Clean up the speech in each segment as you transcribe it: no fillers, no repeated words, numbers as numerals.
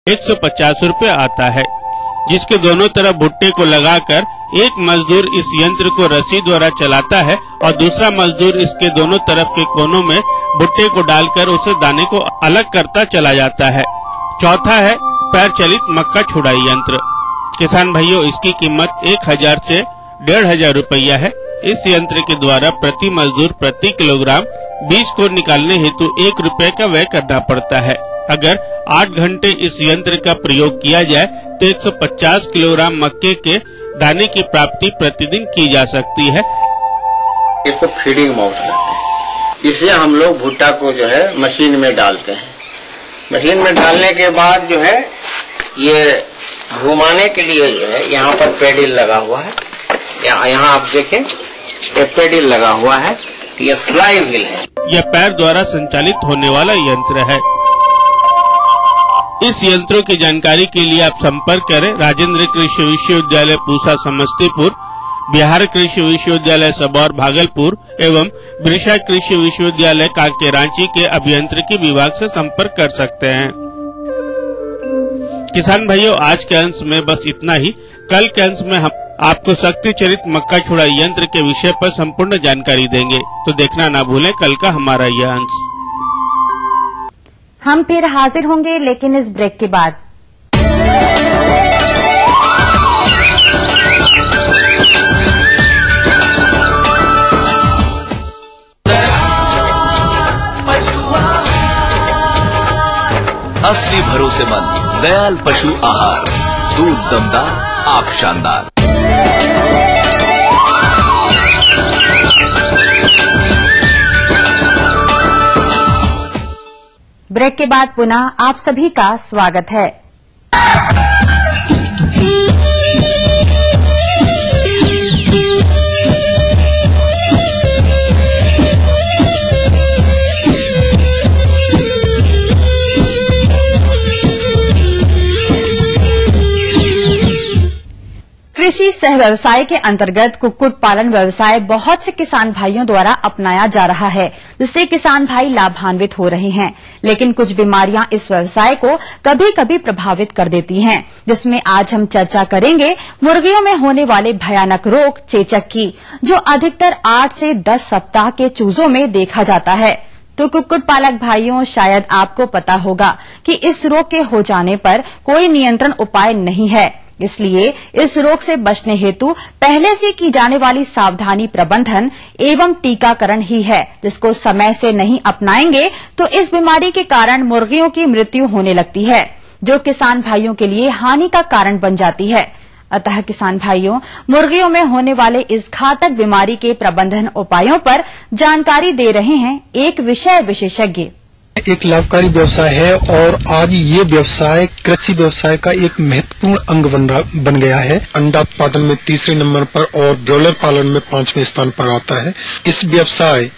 150 रुपए आता है, जिसके दोनों तरफ भुट्टे को लगाकर एक मजदूर इस यंत्र को रस्सी द्वारा चलाता है और दूसरा मजदूर इसके दोनों तरफ के कोनों में भुट्टे को डालकर उसे दाने को अलग करता चला जाता है। चौथा है पैर चलित मक्का छुड़ाई यंत्र। किसान भाइयों, इसकी कीमत 1000 से 1500 रुपया है। इस यंत्र के द्वारा प्रति मजदूर प्रति किलोग्राम बीज को निकालने हेतु 1 रुपए का व्यय करना पड़ता है। अगर 8 घंटे इस यंत्र का प्रयोग किया जाए तो 150 किलोग्राम मक्के के दाने की प्राप्ति प्रतिदिन की जा सकती है। इसको फीडिंग माउथ कहते हैं। इसे हम लोग भुट्टा को जो है मशीन में डालते हैं। मशीन में डालने के बाद जो है ये घुमाने के लिए जो है यहाँ पर पेडिल लगा हुआ है। यहाँ आप देखें, ये पेडिल लगा हुआ है, ये फ्लाई व्हील है। यह पैर द्वारा संचालित होने वाला यंत्र है। इस यंत्रों की जानकारी के लिए आप संपर्क करें राजेंद्र कृषि विश्वविद्यालय पूसा समस्तीपुर, बिहार कृषि विश्वविद्यालय सबौर भागलपुर एवं बिरसा कृषि विश्वविद्यालय कांके रांची के अभियांत्रिकी विभाग से संपर्क कर सकते हैं। किसान भाइयों, आज के अंश में बस इतना ही। कल के अंश में हम आपको शक्ति चलित मक्का छुड़ाई यंत्र के विषय पर संपूर्ण जानकारी देंगे, तो देखना ना भूलें कल का हमारा यह अंश। हम फिर हाजिर होंगे, लेकिन इस ब्रेक के बाद। असली भरोसेमंद दयाल पशु आहार, दूध दमदार, आप शानदार। ब्रेक के बाद पुनः आप सभी का स्वागत है। कृषि सह व्यवसाय के अंतर्गत कुक्कुट पालन व्यवसाय बहुत से किसान भाइयों द्वारा अपनाया जा रहा है, जिससे किसान भाई लाभान्वित हो रहे हैं। लेकिन कुछ बीमारियां इस व्यवसाय को कभी कभी प्रभावित कर देती हैं, जिसमें आज हम चर्चा करेंगे मुर्गियों में होने वाले भयानक रोग चेचक की, जो अधिकतर 8 से 10 सप्ताह के चूजों में देखा जाता है। तो कुक्कुट पालक भाइयों, शायद आपको पता होगा कि इस रोग के हो जाने पर कोई नियंत्रण उपाय नहीं है। इसलिए इस रोग से बचने हेतु पहले से की जाने वाली सावधानी प्रबंधन एवं टीकाकरण ही है, जिसको समय से नहीं अपनाएंगे तो इस बीमारी के कारण मुर्गियों की मृत्यु होने लगती है, जो किसान भाइयों के लिए हानि का कारण बन जाती है। अतः किसान भाइयों, मुर्गियों में होने वाले इस घातक बीमारी के प्रबंधन उपायों पर जानकारी दे रहे हैं एक विषय विशेषज्ञ। एक लाभकारी व्यवसाय है और आज ये व्यवसाय कृषि व्यवसाय का एक महत्वपूर्ण अंग बन गया है। अंडा उत्पादन में 3रे नंबर पर और ब्रॉयलर पालन में 5वें स्थान पर आता है। इस व्यवसाय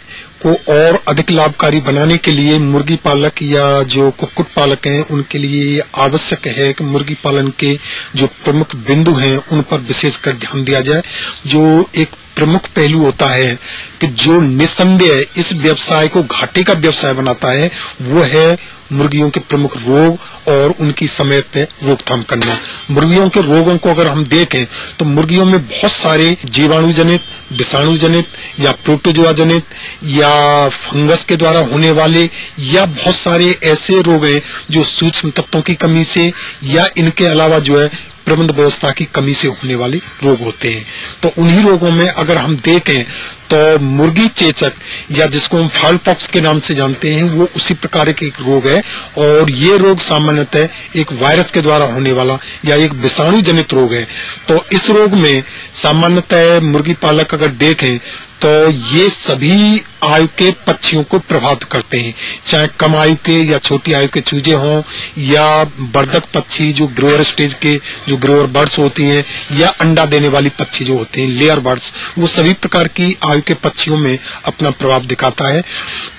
को और अधिक लाभकारी बनाने के लिए मुर्गी पालक या जो कुक्कुट पालक हैं, उनके लिए आवश्यक है कि मुर्गी पालन के जो प्रमुख बिंदु हैं उन पर विशेषकर ध्यान दिया जाए। जो एक प्रमुख पहलू होता है कि जो निस्संदेह इस व्यवसाय को घाटे का व्यवसाय बनाता है, वो है मुर्गियों के प्रमुख रोग और उनकी समय पे रोकथाम करना। मुर्गियों के रोगों को अगर हम देखें तो मुर्गियों में बहुत सारे जीवाणु जनित, विषाणु जनित या प्रोटोजोआ जनित या फंगस के द्वारा होने वाले या बहुत सारे ऐसे रोग हैं जो सूक्ष्म तत्वों की कमी से या इनके अलावा जो है प्रबंध व्यवस्था की कमी से होने वाले रोग होते हैं। तो उन्हीं रोगों में अगर हम देखें तो मुर्गी चेचक या जिसको हम फाउल पॉक्स के नाम से जानते हैं, वो उसी प्रकार के एक रोग है। और ये रोग सामान्यतः एक वायरस के द्वारा होने वाला या एक विषाणु जनित रोग है। तो इस रोग में सामान्यतः मुर्गी पालक अगर देखें तो ये सभी आयु के पक्षियों को प्रभावित करते हैं, चाहे कम आयु के या छोटी आयु के चूजे हों या बर्दक पक्षी जो ग्रोअर स्टेज के जो ग्रोअर बर्ड्स होती हैं या अंडा देने वाली पक्षी जो होते हैं लेयर बर्ड्स, वो सभी प्रकार की आयु के पक्षियों में अपना प्रभाव दिखाता है।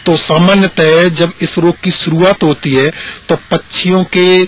तो सामान्यतः जब इस रोग की शुरुआत होती है तो पक्षियों के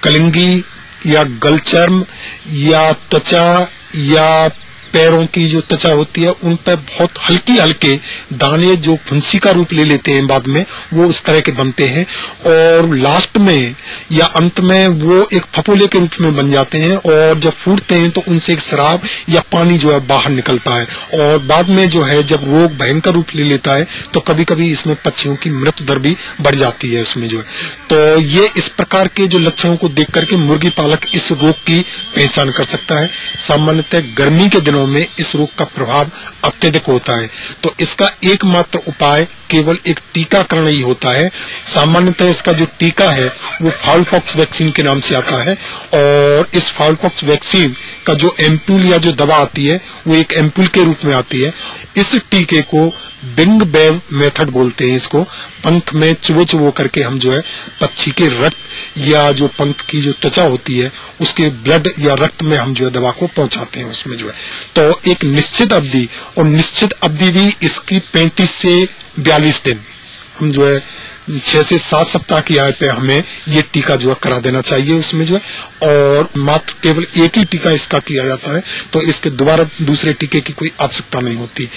कलिंगी या गलचर्म या त्वचा या पैरों की जो त्वचा होती है उन पर बहुत हल्के दाने जो फुंसी का रूप ले लेते हैं बाद में, वो उस तरह के बनते हैं और लास्ट में या अंत में वो एक फफोले के रूप में बन जाते हैं और जब फूटते हैं तो उनसे एक शराब या पानी जो है बाहर निकलता है और बाद में जो है जब रोग भयंकर रूप ले लेता है तो कभी कभी इसमें पक्षियों की मृत्यु दर भी बढ़ जाती है उसमें जो है। तो ये इस प्रकार के जो लक्षणों को देख करके मुर्गी पालक इस रोग की पहचान कर सकता है। सामान्यतः गर्मी के दिनों में इस रोग का प्रभाव अत्यधिक होता है, तो इसका एकमात्र उपाय केवल एक टीकाकरण ही होता है। सामान्यतः इसका जो टीका है वो फाउल पॉक्स वैक्सीन के नाम से आता है और इस फाउल पॉक्स वैक्सीन का जो एम्पूल या जो दवा आती है वो एक एम्पूल के रूप में आती है। इस टीके को बिंग बेव मेथड बोलते हैं। इसको पंख में चुबो करके हम जो है पक्षी के रक्त या जो पंख की जो त्वचा होती है उसके ब्लड या रक्त में हम जो है दवा को पहुंचाते हैं उसमें जो है। तो एक निश्चित अवधि और निश्चित अवधि भी इसकी 35 से 42 दिन हम जो है 6 से 7 सप्ताह की आयु पे हमें ये टीका जो है करा देना चाहिए उसमें जो है। और मात्र केवल एक ही टीका इसका किया जाता है, तो इसके दोबारा दूसरे टीके की कोई आवश्यकता नहीं होती।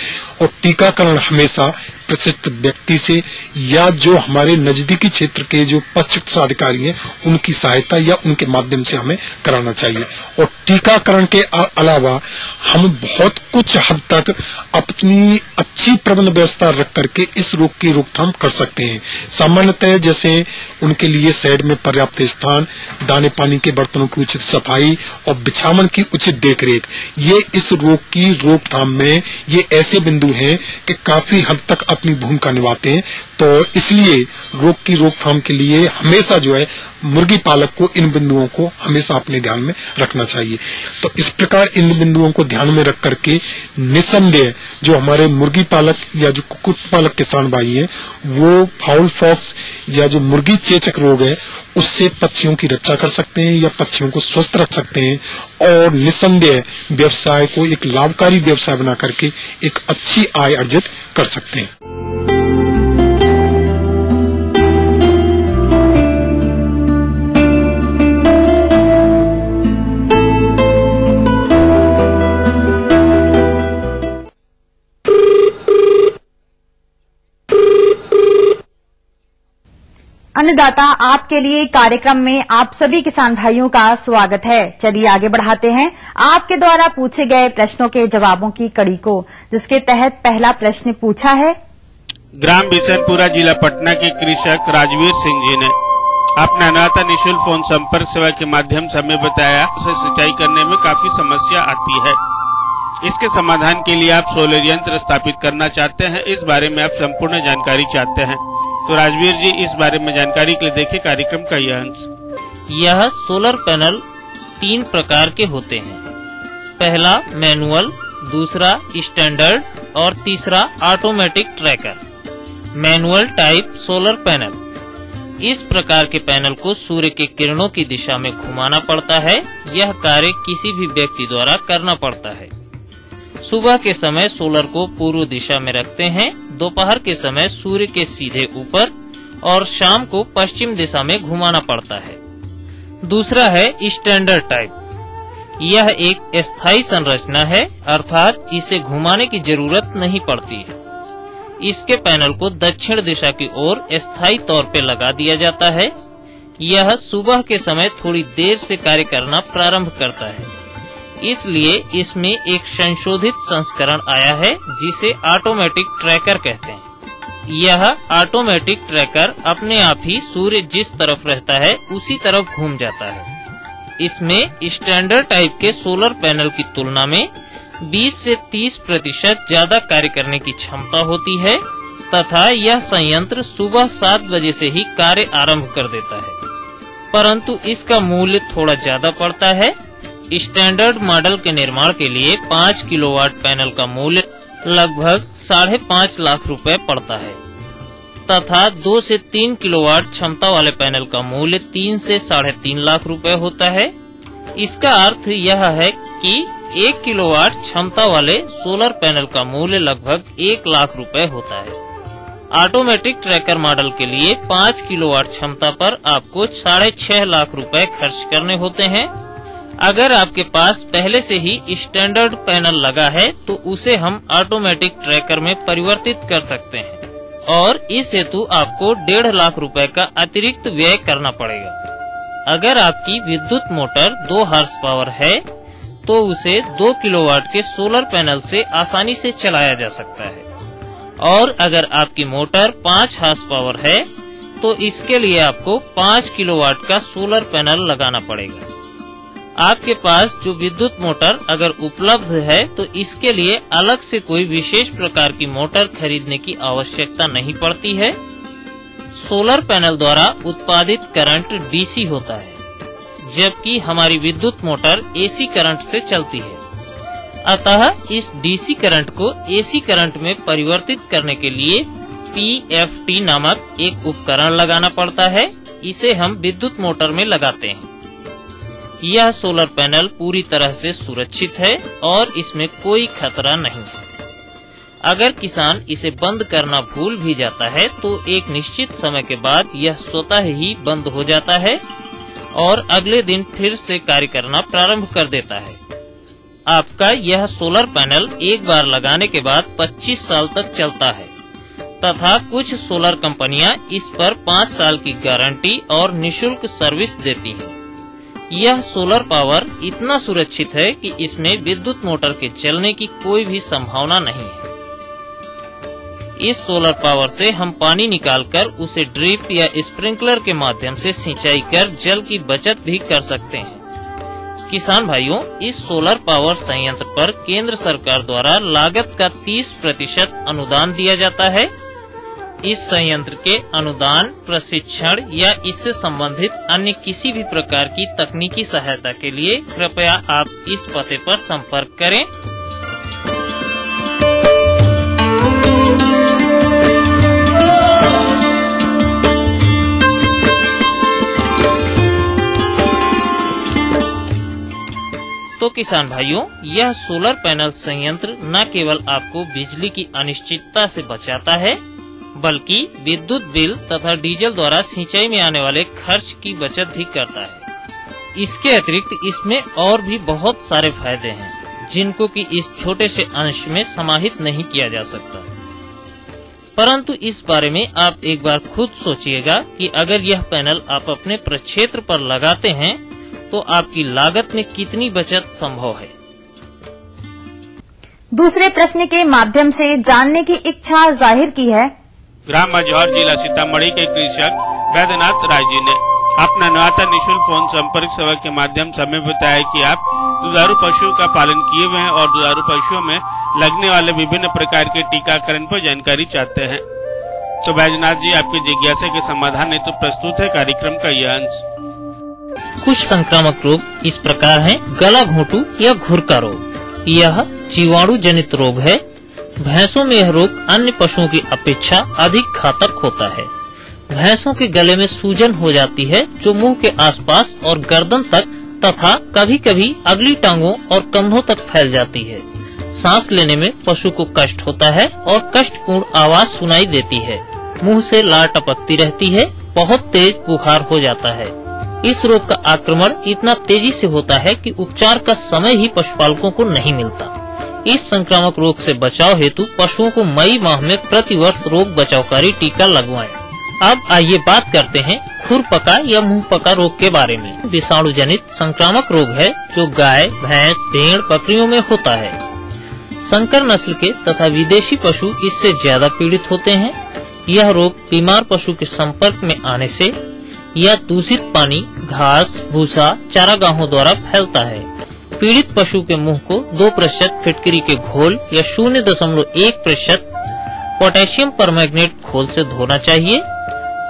और टीकाकरण हमेशा प्रशिक्षित व्यक्ति से या जो हमारे नजदीकी क्षेत्र के जो पशु चिकित्सा अधिकारी हैं उनकी सहायता या उनके माध्यम से हमें कराना चाहिए। और टीकाकरण के अलावा हम बहुत कुछ हद तक अपनी अच्छी प्रबंध व्यवस्था रख करके इस रोग की रोकथाम कर सकते हैं। सामान्यतः जैसे उनके लिए शेड में पर्याप्त स्थान, दाने पानी के बर्तनों की उचित सफाई और बिछावन की उचित देखरेख, ये इस रोग की रोकथाम में ये ऐसे बिंदु हैं कि काफी हद तक अपनी भूमिका निभाते हैं। तो इसलिए रोग की रोकथाम के लिए हमेशा जो है मुर्गी पालक को इन बिंदुओं को हमेशा अपने ध्यान में रखना चाहिए। तो इस प्रकार इन बिंदुओं को ध्यान में रख करके निसंदेह जो हमारे मुर्गी पालक या जो कुक्कुट पालक किसान भाई हैं वो फाउल पॉक्स या जो मुर्गी चेचक रोग है उससे पक्षियों की रक्षा कर सकते हैं या पक्षियों को स्वस्थ रख सकते हैं और निसंदेह व्यवसाय को एक लाभकारी व्यवसाय बना करके एक अच्छी आय अर्जित कर सकते हैं। अन्नदाता आपके लिए कार्यक्रम में आप सभी किसान भाइयों का स्वागत है। चलिए आगे बढ़ाते हैं आपके द्वारा पूछे गए प्रश्नों के जवाबों की कड़ी को, जिसके तहत पहला प्रश्न पूछा है ग्राम बिशनपुरा जिला पटना के कृषक राजवीर सिंह जी ने अपना अन्नदाता निःशुल्क फोन संपर्क सेवा के माध्यम से हमें बताया उसे सिंचाई करने में काफी समस्या आती है। इसके समाधान के लिए आप सोलर यंत्र स्थापित करना चाहते हैं, इस बारे में आप संपूर्ण जानकारी चाहते हैं। तो राजवीर जी इस बारे में जानकारी के लिए देखिए कार्यक्रम का यह अंश। यह सोलर पैनल 3 प्रकार के होते हैं। पहला मैनुअल, दूसरा स्टैंडर्ड और तीसरा automatic tracker. Manual type solar panel, इस प्रकार के पैनल को सूर्य के किरणों की दिशा में घुमाना पड़ता है। यह कार्य किसी भी व्यक्ति द्वारा करना पड़ता है। सुबह के समय सोलर को पूर्व दिशा में रखते हैं, दोपहर के समय सूर्य के सीधे ऊपर और शाम को पश्चिम दिशा में घुमाना पड़ता है। दूसरा है स्टैंडर्ड टाइप। यह एक स्थायी संरचना है, अर्थात इसे घुमाने की जरूरत नहीं पड़ती है। इसके पैनल को दक्षिण दिशा की ओर स्थायी तौर पर लगा दिया जाता है। यह सुबह के समय थोड़ी देर से कार्य करना प्रारंभ करता है, इसलिए इसमें एक संशोधित संस्करण आया है जिसे ऑटोमेटिक ट्रैकर कहते हैं। यह ऑटोमेटिक ट्रैकर अपने आप ही सूर्य जिस तरफ रहता है उसी तरफ घूम जाता है। इसमें स्टैंडर्ड टाइप के सोलर पैनल की तुलना में 20 से 30% ज्यादा कार्य करने की क्षमता होती है तथा यह संयंत्र सुबह 7 बजे से ही कार्य आरंभ कर देता है, परंतु इसका मूल्य थोड़ा ज्यादा पड़ता है। स्टैंडर्ड मॉडल के निर्माण के लिए 5 किलोवाट पैनल का मूल्य लगभग 5.5 लाख रुपए पड़ता है तथा 2 से 3 किलोवाट क्षमता वाले पैनल का मूल्य 3 से 3.5 लाख रुपए होता है। इसका अर्थ यह है कि 1 किलोवाट क्षमता वाले सोलर पैनल का मूल्य लगभग 1 लाख रुपए होता है। ऑटोमेटिक ट्रैकर मॉडल के लिए 5 किलोवाट क्षमता पर आपको 6.5 लाख रुपए खर्च करने होते हैं अगर आपके पास पहले से ही स्टैंडर्ड पैनल लगा है तो उसे हम ऑटोमेटिक ट्रैकर में परिवर्तित कर सकते हैं और इस हेतु आपको 1.5 लाख रुपए का अतिरिक्त व्यय करना पड़ेगा। अगर आपकी विद्युत मोटर 2 हॉर्स पावर है तो उसे 2 किलोवाट के सोलर पैनल से आसानी से चलाया जा सकता है और अगर आपकी मोटर 5 हॉर्स पावर है तो इसके लिए आपको 5 किलोवाट का सोलर पैनल लगाना पड़ेगा। आपके पास जो विद्युत मोटर अगर उपलब्ध है तो इसके लिए अलग से कोई विशेष प्रकार की मोटर खरीदने की आवश्यकता नहीं पड़ती है। सोलर पैनल द्वारा उत्पादित करंट डीसी होता है जबकि हमारी विद्युत मोटर एसी करंट से चलती है। अतः इस डीसी करंट को एसी करंट में परिवर्तित करने के लिए पीएफटी नामक एक उपकरण लगाना पड़ता है। इसे हम विद्युत मोटर में लगाते हैं। यह सोलर पैनल पूरी तरह से सुरक्षित है और इसमें कोई खतरा नहीं है। अगर किसान इसे बंद करना भूल भी जाता है तो एक निश्चित समय के बाद यह स्वतः ही बंद हो जाता है और अगले दिन फिर से कार्य करना प्रारंभ कर देता है। आपका यह सोलर पैनल एक बार लगाने के बाद 25 साल तक चलता है तथा कुछ सोलर कंपनियां इस पर 5 साल की गारंटी और निःशुल्क सर्विस देती हैं। यह सोलर पावर इतना सुरक्षित है कि इसमें विद्युत मोटर के चलने की कोई भी संभावना नहीं है। इस सोलर पावर से हम पानी निकालकर उसे ड्रिप या स्प्रिंकलर के माध्यम से सिंचाई कर जल की बचत भी कर सकते हैं। किसान भाइयों, इस सोलर पावर संयंत्र पर केंद्र सरकार द्वारा लागत का 30% अनुदान दिया जाता है। इस संयंत्र के अनुदान, प्रशिक्षण या इससे संबंधित अन्य किसी भी प्रकार की तकनीकी सहायता के लिए कृपया आप इस पते पर संपर्क करें। तो किसान भाइयों, यह सोलर पैनल संयंत्र न केवल आपको बिजली की अनिश्चितता से बचाता है बल्कि विद्युत बिल तथा डीजल द्वारा सिंचाई में आने वाले खर्च की बचत भी करता है। इसके अतिरिक्त इसमें और भी बहुत सारे फायदे हैं जिनको कि इस छोटे से अंश में समाहित नहीं किया जा सकता। परंतु इस बारे में आप एक बार खुद सोचिएगा कि अगर यह पैनल आप अपने प्रक्षेत्र पर लगाते हैं तो आपकी लागत में कितनी बचत संभव है। दूसरे प्रश्न के माध्यम से जानने की इच्छा जाहिर की है ग्राम मझौर, जिला सीतामढ़ी के कृषक वैद्यनाथ राय जी ने अपना नवाता निःशुल्क फोन संपर्क सेवा के माध्यम से हमें बताया कि आप दुधारू पशुओं का पालन किए हुए हैं और दुधारू पशुओं में लगने वाले विभिन्न प्रकार के टीकाकरण पर जानकारी चाहते हैं। तो वैद्यनाथ जी, आपकी जिज्ञासा के समाधान हेतु प्रस्तुत है कार्यक्रम का यह अंश। कुछ संक्रामक रोग इस प्रकार हैं। गला घोंटू या घुरका रोग, यह जीवाणु जनित रोग है। भैंसों में यह रोग अन्य पशुओं की अपेक्षा अधिक घातक होता है। भैंसों के गले में सूजन हो जाती है जो मुंह के आसपास और गर्दन तक तथा कभी कभी अगली टांगों और कंधों तक फैल जाती है। सांस लेने में पशु को कष्ट होता है और कष्टपूर्ण आवाज सुनाई देती है। मुंह से लार टपकती रहती है। बहुत तेज बुखार हो जाता है। इस रोग का आक्रमण इतना तेजी से होता है कि उपचार का समय ही पशुपालकों को नहीं मिलता। इस संक्रामक रोग से बचाव हेतु पशुओं को मई माह में प्रतिवर्ष रोग बचावकारी टीका लगवाएं। अब आइए बात करते हैं खुरपका या मुंहपका रोग के बारे में। विषाणु जनित संक्रामक रोग है जो गाय, भैंस, भेड़, बकरियों में होता है। संकर नस्ल के तथा विदेशी पशु इससे ज्यादा पीड़ित होते हैं। यह रोग बीमार पशु के संपर्क में आने से या दूषित पानी, घास, भूसा, चारागाहों द्वारा फैलता है। पीड़ित पशु के मुंह को 2% फिटकरी के घोल या 0.1% पोटेशियम परमैंगनेट घोल से धोना चाहिए।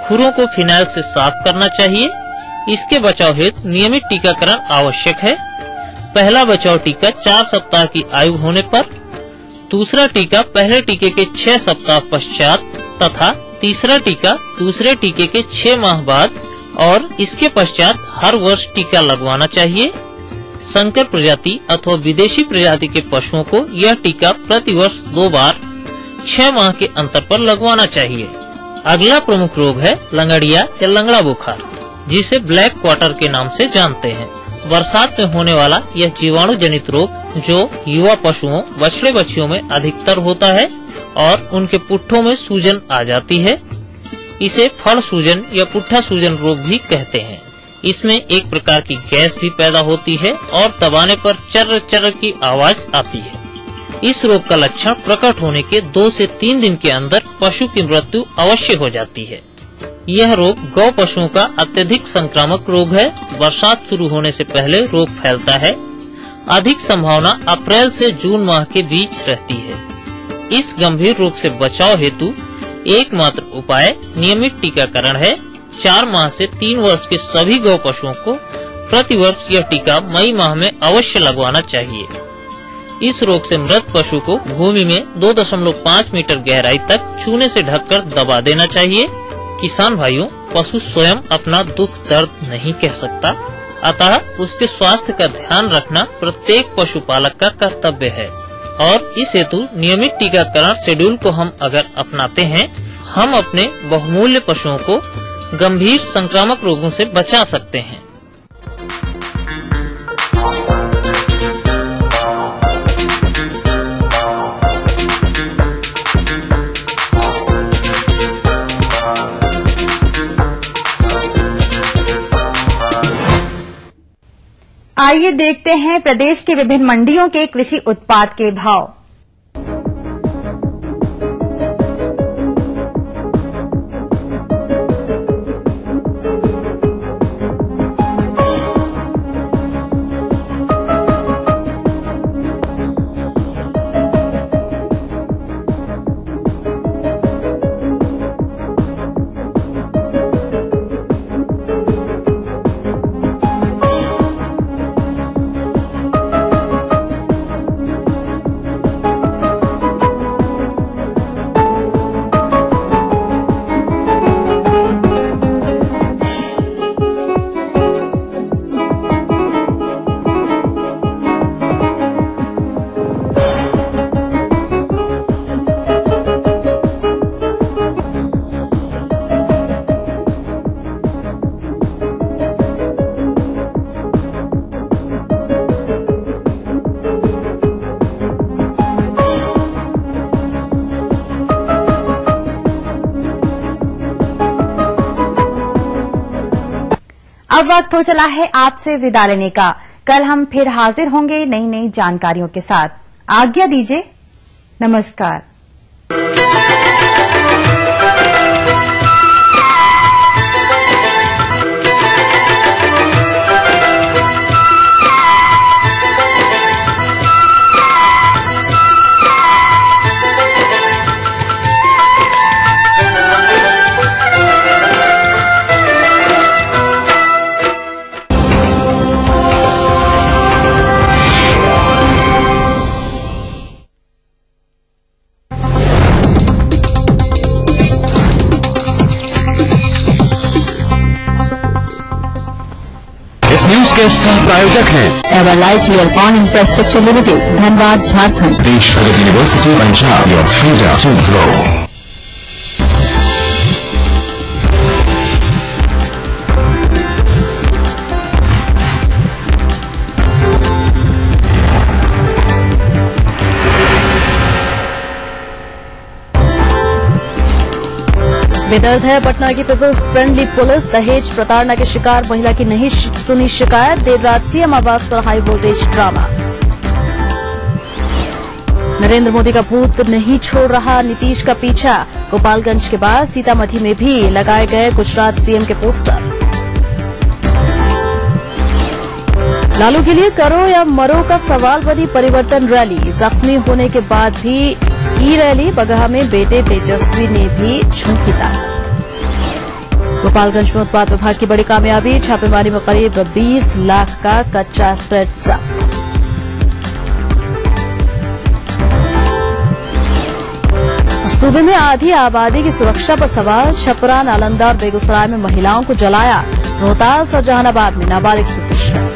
खुरों को फिनाइल से साफ करना चाहिए। इसके बचाव हेतु नियमित टीकाकरण आवश्यक है। पहला बचाव टीका 4 सप्ताह की आयु होने पर, दूसरा टीका पहले टीके के 6 सप्ताह पश्चात तथा तीसरा टीका दूसरे टीके के 6 माह बाद और इसके पश्चात हर वर्ष टीका लगवाना चाहिए। संकर प्रजाति अथवा विदेशी प्रजाति के पशुओं को यह टीका प्रतिवर्ष 2 बार 6 माह के अंतर पर लगवाना चाहिए। अगला प्रमुख रोग है लंगड़िया या लंगड़ा बुखार, जिसे ब्लैक क्वार्टर के नाम से जानते हैं। बरसात में होने वाला यह जीवाणु जनित रोग जो युवा पशुओं बछड़े बछियों में अधिकतर होता है और उनके पुट्ठों में सूजन आ जाती है, इसे फड़ सूजन या पुट्ठा सूजन रोग भी कहते हैं। इसमें एक प्रकार की गैस भी पैदा होती है और दबाने पर चर्र चर्र की आवाज आती है। इस रोग का लक्षण प्रकट होने के 2 से 3 दिन के अंदर पशु की मृत्यु अवश्य हो जाती है। यह रोग गौ पशुओं का अत्यधिक संक्रामक रोग है। बरसात शुरू होने से पहले रोग फैलता है। अधिक संभावना अप्रैल से जून माह के बीच रहती है। इस गंभीर रोग से बचाव हेतु एकमात्र उपाय नियमित टीकाकरण है। 4 माह से 3 वर्ष के सभी गौ पशुओं को प्रतिवर्ष यह टीका मई माह में अवश्य लगवाना चाहिए। इस रोग से मृत पशु को भूमि में 2.5 मीटर गहराई तक चूने से ढककर दबा देना चाहिए। किसान भाइयों, पशु स्वयं अपना दुख दर्द नहीं कह सकता, अतः उसके स्वास्थ्य का ध्यान रखना प्रत्येक पशुपालक का कर्तव्य है और इस हेतु नियमित टीकाकरण शेड्यूल को हम अगर अपनाते हैं, हम अपने बहुमूल्य पशुओं को गंभीर संक्रामक रोगों से बचा सकते हैं। आइए देखते हैं प्रदेश के विभिन्न मंडियों के कृषि उत्पाद के भाव। अब वक्त हो चला है आपसे विदा लेने का। कल हम फिर हाजिर होंगे नई नई जानकारियों के साथ। आज्ञा दीजिए, नमस्कार। न्यूज के सह प्रायोजक हैं Everlight real infrastructure limited, Dhanbad, Jharkhand. Desh university Punjab, your future to grow. बेदर्द है पटना की पीपल्स फ्रेंडली पुलिस। दहेज प्रताड़ना के शिकार महिला की नहीं सुनी शिकायत। देर रात सीएम आवास पर high voltage drama. Narendra Modi का भूत नहीं छोड़ रहा नीतीश का पीछा। गोपालगंज के बाद सीतामढ़ी में भी लगाए गए गुजरात सीएम के पोस्टर। लालू के लिए करो या मरो का सवाल बनी परिवर्तन रैली। जख्मी होने के बाद भी ई रैली। बगहा में बेटे तेजस्वी ने भी झोंकी ताकत। गोपालगंज में उत्पाद विभाग की बड़ी कामयाबी। छापेमारी में करीब 20 लाख का कच्चा स्प्रेड जब्त। सूबे में आधी आबादी की सुरक्षा पर सवाल। छपरा, नालंदा और बेगूसराय में महिलाओं को जलाया। रोहतास और जहानाबाद में नाबालिग से दुष्कर्म।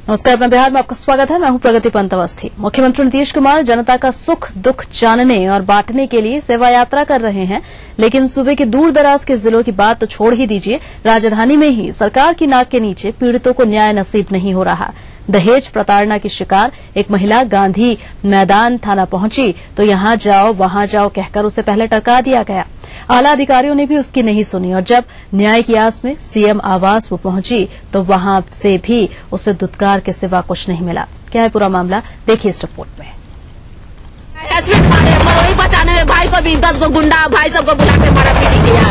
नमस्कार, अपना बिहार में आपका स्वागत है। मैं हूं प्रगति पंत अवस्थी। मुख्यमंत्री नीतीश कुमार जनता का सुख दुख जानने और बांटने के लिए सेवा यात्रा कर रहे हैं, लेकिन सूबे के दूर दराज के जिलों की बात तो छोड़ ही दीजिए, राजधानी में ही सरकार की नाक के नीचे पीड़ितों को न्याय नसीब नहीं हो रहा। दहेज प्रताड़ना की शिकार एक महिला गांधी मैदान थाना पहुंची तो यहां जाओ वहां जाओ कहकर उसे पहले टरका दिया गया। आला अधिकारियों ने भी उसकी नहीं सुनी और जब न्याय की आस में सीएम आवास वो पहुंची तो वहां से भी उसे दुत्कार के सिवा कुछ नहीं मिला। क्या है पूरा मामला, देखिए इस रिपोर्ट में। मरोई बचाने में भाई को भी 10 गो गुंडा भाई सबको बुला के मारा पीटी किया।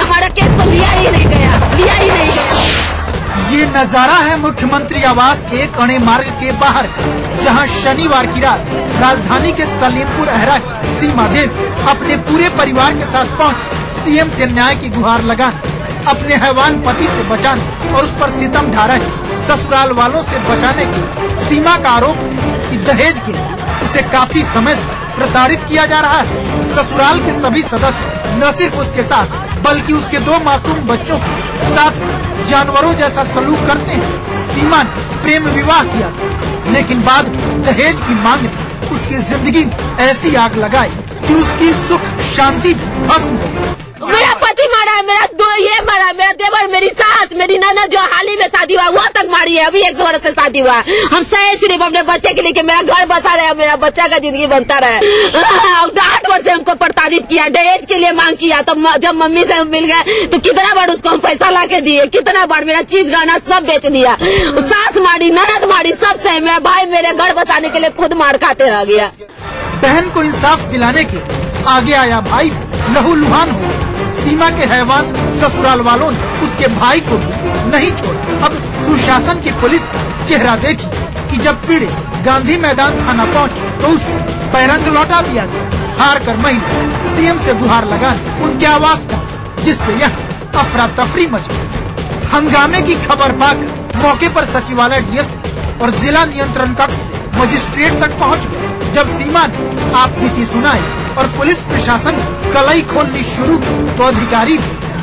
हमारा केस को लिया ही नहीं गया। ये नजारा है मुख्यमंत्री आवास के कणे मार्ग के बाहर, जहां शनिवार की रात राजधानी के सलीमपुर अहरा सीमा देव अपने पूरे परिवार के साथ पहुंच सीएम से न्याय की गुहार लगाने, अपने हैवान पति से बचाने और उस पर सितम ढा रहे ससुराल वालों से बचाने की सीमा का आरोप कि दहेज के लिए उसे काफी समय से प्रताड़ित किया जा रहा है। ससुराल के सभी सदस्य न सिर्फ उसके साथ बल्कि उसके 2 मासूम बच्चों के साथ जानवरों जैसा सलूक करते हैं। सीमा ने प्रेम विवाह किया, लेकिन बाद दहेज की मांग ने उसकी जिंदगी में ऐसी आग लगाई कि उसकी सुख शांति भस्म हो गई। मेरा पति मारा है, मेरा ये मारा, मेरा देवर, मेरी सास, मेरी ननद जो हाल ही में शादी हुआ वो तक मारी है। अभी 100 वर्ष से शादी हुआ। हम सिर्फ अपने बच्चे के लिए कि मेरा घर बसा रहे, मेरा बच्चा का जिंदगी बनता रहे। 8 वर्ष से हमको प्रताड़ित किया, दहेज के लिए मांग किया। तो जब मम्मी से मिल गए तो कितना बार उसको हम पैसा ला के दिए, कितना बार मेरा चीज गहना सब बेच दिया। सास मारी, ननद मारी, सब से मेरा भाई मेरे घर बसाने के लिए खुद मार खाते रह गया। बहन को इंसाफ दिलाने के आगे आया भाई लहूलुहान हो। सीमा के हैवान ससुराल वालों ने उसके भाई को भी नहीं छोड़ा। अब सुशासन की पुलिस का चेहरा देखी कि जब पीड़ित गांधी मैदान थाना पहुंचे तो उसे पैरंग लौटा दिया गया। हार कर महिला सीएम से गुहार लगाने उनके आवास पहुंची, जिससे यहाँ अफरा तफरी मच गई। हंगामे की खबर पाकर मौके पर सचिवालय डीएसपी और जिला नियंत्रण कक्ष से मजिस्ट्रेट तक पहुँच गए। जब सीमा ने आपबीती सुनाई और पुलिस प्रशासन कलई खोलनी शुरू की तो अधिकारी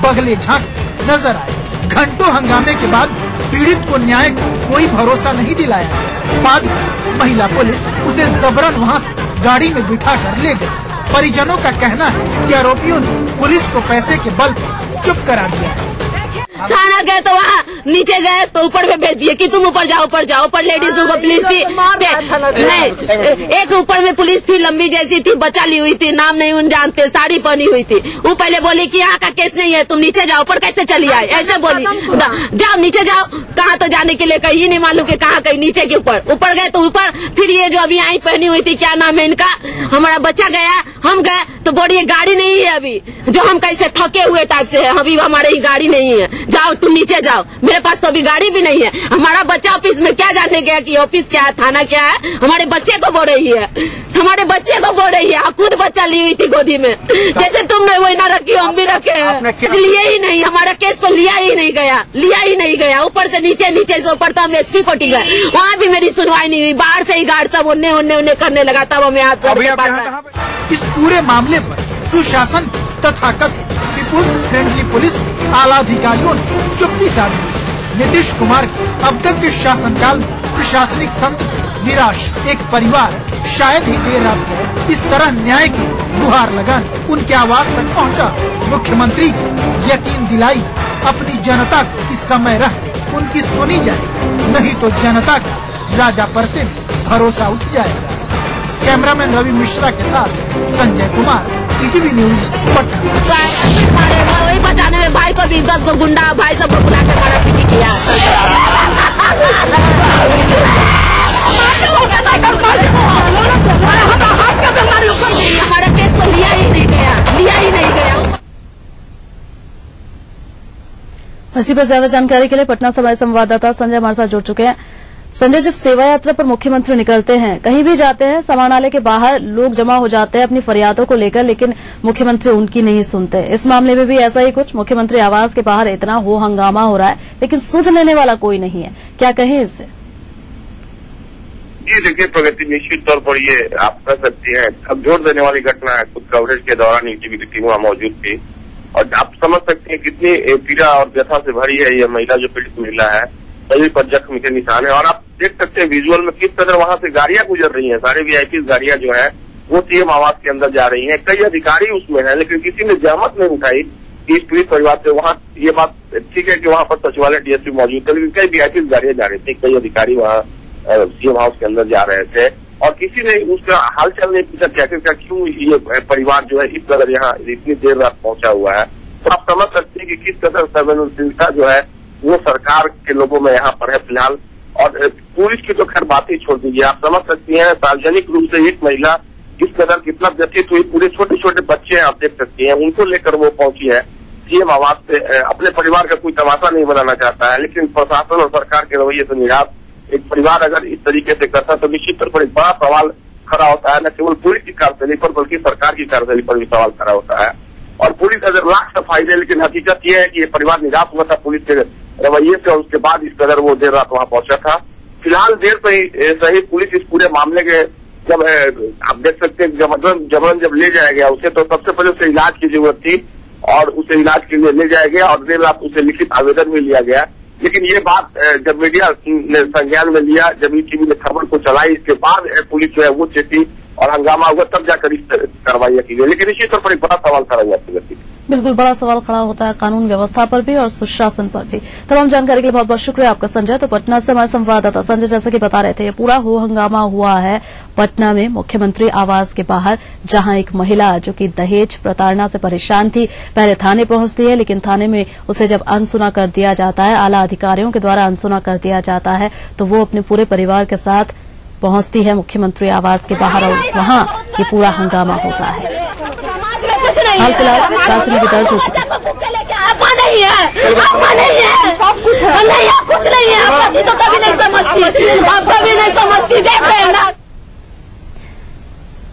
बगले झांक नजर आए। घंटों हंगामे के बाद पीड़ित को न्याय का कोई भरोसा नहीं दिलाया। बाद में महिला पुलिस उसे जबरन वहां से गाड़ी में बिठा कर ले गई। परिजनों का कहना है कि आरोपियों ने पुलिस को पैसे के बल पर चुप करा दिया है। थाना गए तो वहाँ नीचे गए तो ऊपर में भेज दिए कि तुम ऊपर जाओ, ऊपर जाओ। ऊपर लेडीज को पुलिस थी, नहीं एक ऊपर में पुलिस थी, लंबी जैसी थी, बचा ली हुई थी, नाम नहीं उन जानते, साड़ी पहनी हुई थी। वो पहले बोली कि यहाँ का केस नहीं है, तुम नीचे जाओ। ऊपर कैसे चली आई, ऐसे बोली। जाओ नीचे जाओ, कहाँ तो जाने के लिए कहीं नहीं मालूम कि कहाँ कहीं नीचे के ऊपर गए तो ऊपर फिर ये जो अभी आई पहनी हुई थी, क्या नाम है इनका, हमारा बच्चा गया, हम गए तो बोली ये गाड़ी नहीं है अभी, जो हम कैसे थके हुए टाइप से है, अभी हमारे ही गाड़ी नहीं है, जाओ तुम नीचे जाओ। मेरे पास तो अभी गाड़ी भी नहीं है। हमारा बच्चा ऑफिस में क्या जानने गया कि ऑफिस क्या है, थाना क्या है, हमारे बच्चे को बोल रही है, हमारे बच्चे को बोल रही है। खुद बच्चा ली हुई थी गोदी में, जैसे तुमने वही ना रखी हम भी रखे हैं। लिए ही नहीं, हमारा केस को लिया ही नहीं गया। ऊपर से नीचे, नीचे से ऊपर तो हम एसपी कोटी गए, वहाँ भी मेरी सुनवाई नहीं हुई। बाहर से ही गार्ड सब उन्ने करने लगा, तब हमें आज इस पूरे मामले पर सुशासन तथा कथित पीपुल्स फ्रेंडली पुलिस आला अधिकारियों ने चुप्पी साधी। नीतीश कुमार के अब तक के शासनकाल में प्रशासनिक तंत्र से निराश एक परिवार शायद ही देर रात को इस तरह न्याय की गुहार लगाने उनके आवास तक पहुंचा। मुख्यमंत्री की यकीन दिलाई अपनी जनता को इस समय रह उनकी सुनी जाए, नहीं तो जनता का राजा पर से भरोसा उठ जाएगा। कैमरामैन रवि मिश्रा के साथ संजय कुमार, ईटीवी न्यूज पटना। मरोई बचाने में भाई को भी 10 गो गुंडा भाई सबको बुला के मारा पीटी किया। हमारा केस को लिया ही नहीं गया। इसी पर ज्यादा जानकारी के लिए पटना से हमारे संवाददाता संजय हमारे साथ जुड़ चुके हैं। संजय, जब सेवा यात्रा पर मुख्यमंत्री निकलते हैं, कहीं भी जाते हैं, समाहरणालय के बाहर लोग जमा हो जाते हैं अपनी फरियादों को लेकर, लेकिन मुख्यमंत्री उनकी नहीं सुनते। इस मामले में भी ऐसा ही कुछ, मुख्यमंत्री आवास के बाहर इतना हो हंगामा हो रहा है, लेकिन सुध लेने वाला कोई नहीं है। क्या कहें इससे? जी देखिए, प्रगति निश्चित तौर पर ये आप कह सकती हैं अब जोर देने वाली घटना है। खुद कवरेज के दौरान टीवी की टीम वहां मौजूद थी और आप समझ सकते हैं कितनी पीड़ा और व्यथा से भरी है ये महिला, जो पीड़ित महिला है। शरीर पर जख्म के निशान है और आप देख सकते हैं विजुअल में किस तरह वहां से गाड़ियां गुजर रही हैं। सारे वीआईपी गाड़ियां जो है वो सीएम आवास के अंदर जा रही हैं। कई अधिकारी उसमें हैं, लेकिन किसी ने जहमत नहीं उठाई कि इस पीड़ित परिवार से वहां। ये बात ठीक है कि वहां पर सचिवालय डीएसपी मौजूद थे, लेकिन कई वीआईपी गाड़ियां जा रही थी, कई अधिकारी वहां सीएम हाउस के अंदर जा रहे थे और किसी ने उसका हालचाल नहीं पूछा कि आखिरकार क्यों ये परिवार जो है इस कदर यहाँ इतनी देर रात पहुंचा हुआ है। तो आप समझ सकते हैं कि किस कदर संवेदनशीलता जो है वो सरकार के लोगों में यहाँ पर है फिलहाल। और पुलिस की तो खैर बात ही छोड़ दीजिए, आप समझ सकती हैं सार्वजनिक रूप से एक महिला किस कदर कितना व्यथित हुई। पूरे छोटे छोटे बच्चे आप देख सकती हैं, उनको लेकर वो पहुंची है सीएम आवास से। अपने परिवार का कोई तमाशा नहीं बनाना चाहता है, लेकिन प्रशासन और सरकार के रवैये से निराश एक परिवार अगर इस तरीके से करता तो निश्चित तौर पर एक बड़ा सवाल खड़ा होता है, न केवल पुलिस की कार्यशैली पर बल्कि सरकार की कार्यशैली पर भी सवाल खड़ा होता है। और पुलिस अगर लाख सफाई दे, लेकिन हकीकत यह है कि ये परिवार निराश हुआ था पुलिस के रवैये से और उसके बाद इस कदर वो देर रात वहां पहुंचा था। फिलहाल देर सही पुलिस इस पूरे मामले के जब आप देख सकते हैं जबरन जब ले जाया गया उसे, तो सबसे पहले उसे इलाज की जरूरत थी और उसे इलाज के लिए ले जाया गया और देर रात उसे लिखित आवेदन भी लिया गया। लेकिन ये बात जब मीडिया ने संज्ञान में लिया, जब टीवी ने खबर को चलाई, इसके बाद पुलिस जो है वो चेती और हंगामा हुआ, तब जाकर इस कार्रवाई की गई। लेकिन इसी तौर पर एक बड़ा सवाल खड़ा हुआ प्रगति। बिल्कुल बड़ा सवाल खड़ा होता है कानून व्यवस्था पर भी और सुशासन पर भी। तमाम जानकारी के लिए बहुत बहुत शुक्रिया आपका संजय। तो पटना से हमारे संवाददाता संजय जैसा कि बता रहे थे, ये पूरा हो हंगामा हुआ है पटना में मुख्यमंत्री आवास के बाहर, जहां एक महिला जो कि दहेज प्रताड़ना से परेशान थी पहले थाने पहुंचती है, लेकिन थाने में उसे जब अनसुना कर दिया जाता है, आला अधिकारियों के द्वारा अनसुना कर दिया जाता है, तो वो अपने पूरे परिवार के साथ पहुंचती है मुख्यमंत्री आवास के बाहर और वहां ये पूरा हंगामा होता है। हाल फिलहाल प्राथमिकी भी दर्ज हो चुकी है। नहीं है, सब कुछ है, नहीं है, कुछ नहीं है, आप तो कभी नहीं समझती, आप कभी नहीं समझती, देख रहे हैं ना।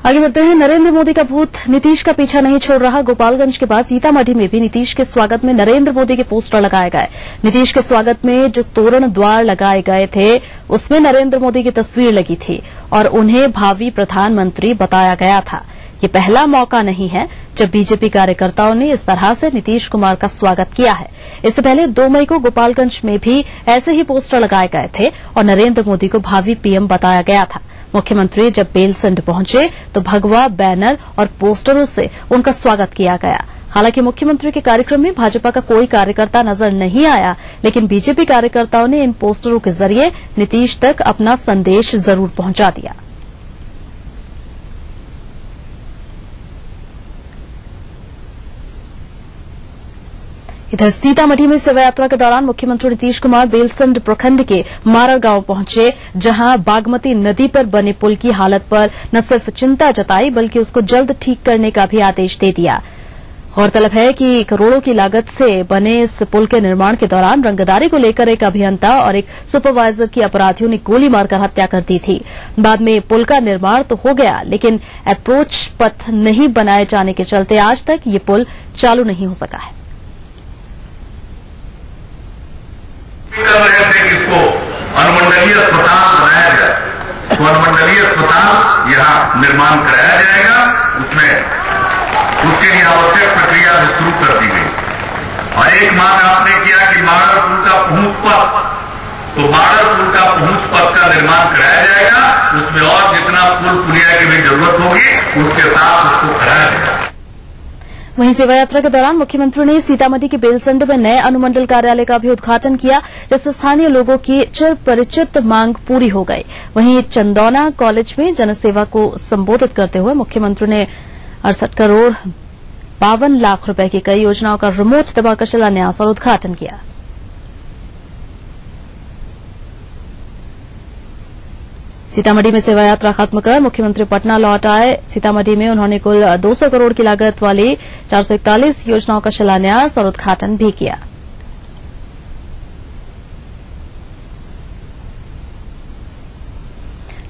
आगे बढ़ते हैं। नरेंद्र मोदी का भूत नीतीश का पीछा नहीं छोड़ रहा। गोपालगंज के बाद सीतामढ़ी में भी नीतीश के स्वागत में नरेंद्र मोदी के पोस्टर लगाए गए। नीतीश के स्वागत में जो तोरण द्वार लगाए गए थे उसमें नरेंद्र मोदी की तस्वीर लगी थी और उन्हें भावी प्रधानमंत्री बताया गया था। ये पहला मौका नहीं है जब बीजेपी कार्यकर्ताओं ने इस तरह से नीतीश कुमार का स्वागत किया है। इससे पहले 2 मई को गोपालगंज में भी ऐसे ही पोस्टर लगाए गए थे और नरेंद्र मोदी को भावी पीएम बताया गया था। मुख्यमंत्री जब बेलसंड पहुंचे तो भगवा, बैनर और पोस्टरों से उनका स्वागत किया गया। हालांकि मुख्यमंत्री के कार्यक्रम में भाजपा का कोई कार्यकर्ता नजर नहीं आया, लेकिन बीजेपी कार्यकर्ताओं ने इन पोस्टरों के जरिए नीतीश तक अपना संदेश जरूर पहुंचा दिया। इधर सीतामढ़ी में सेवा यात्रा के दौरान मुख्यमंत्री नीतीश कुमार बेलसंड प्रखंड के मारड़ गांव पहुंचे, जहां बागमती नदी पर बने पुल की हालत पर न सिर्फ चिंता जताई बल्कि उसको जल्द ठीक करने का भी आदेश दे दिया। गौरतलब है कि करोड़ों की लागत से बने इस पुल के निर्माण के दौरान रंगदारी को लेकर एक अभियंता और एक सुपरवाइजर की अपराधियों ने गोली मारकर हत्या कर दी थी। बाद में पुल का निर्माण तो हो गया, लेकिन अप्रोच पथ नहीं बनाए जाने के चलते आज तक ये पुल चालू नहीं हो सका है। कर रहे थे कि इसको अनुमंडलीय अस्पताल बनाया जाए, तो अनुमंडलीय अस्पताल यहाँ निर्माण कराया जाएगा। उसमें उसके लिए आवश्यक प्रक्रिया भी शुरू कर दी गई। और एक मांग आपने किया कि मारड़ पुल का पहुंच पथ, तो मारड़ पुल का पहुंच पथ का निर्माण कराया जाएगा। उसमें और जितना पुल पुलिया की भी जरूरत होगी उसके साथ उसको कराया जाएगा। वहीं सेवा यात्रा के दौरान मुख्यमंत्री ने सीतामढ़ी के बेलसंड में नए अनुमंडल कार्यालय का भी उद्घाटन किया, जिससे स्थानीय लोगों की चिर परिचित मांग पूरी हो गई। वहीं चंदौना कॉलेज में जनसेवा को संबोधित करते हुए मुख्यमंत्री ने 68 करोड़ 52 लाख रुपए की कई योजनाओं का रिमोट दबाकर शिलान्यास और उद्घाटन किया। सीतामढ़ी में सेवा यात्रा खत्म कर मुख्यमंत्री पटना लौट आए। सीतामढ़ी में उन्होंने कुल 200 करोड़ की लागत वाली 441 योजनाओं का शिलान्यास और उद्घाटन भी किया।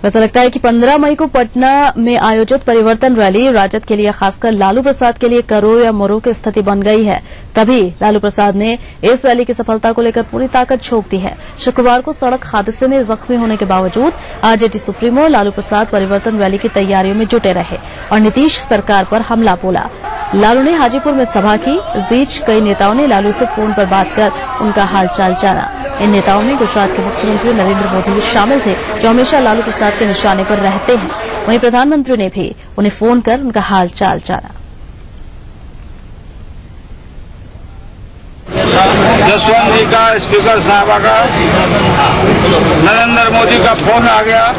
ऐसा लगता है कि 15 मई को पटना में आयोजित परिवर्तन रैली राजद के लिए, खासकर लालू प्रसाद के लिए करो या मरो की स्थिति बन गई है। तभी लालू प्रसाद ने इस रैली की सफलता को लेकर पूरी ताकत झोंक दी है। शुक्रवार को सड़क हादसे में जख्मी होने के बावजूद आरजेडी सुप्रीमो लालू प्रसाद परिवर्तन रैली की तैयारियों में जुटे रहे और नीतीश सरकार पर हमला बोला। लालू ने हाजीपुर में सभा की। इस बीच कई नेताओं ने लालू से फोन पर बात कर उनका हालचाल जाना। इन नेताओं में गुजरात के मुख्यमंत्री नरेंद्र मोदी भी शामिल थे, जो हमेशा लालू प्रसाद के निशाने पर रहते हैं। वहीं प्रधानमंत्री ने भी उन्हें फोन कर उनका हालचाल जाना। जसवंत जी का, स्पीकर साहब का, नरेंद्र मोदी का फोन आ गया।